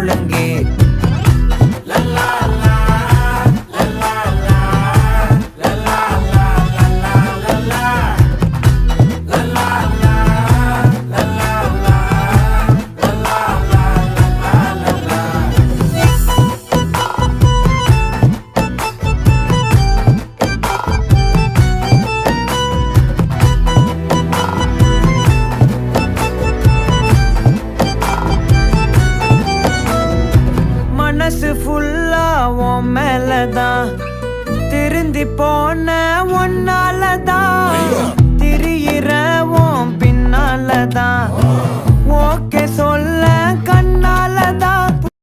முழங்கே மனசு ஃபுல்லா உன் மேலதான் திருந்தி போன ஒன்னாலதான் திரியிற உன் பின்னாலதான் ஓகே சொல்ல கண்ணாலதான்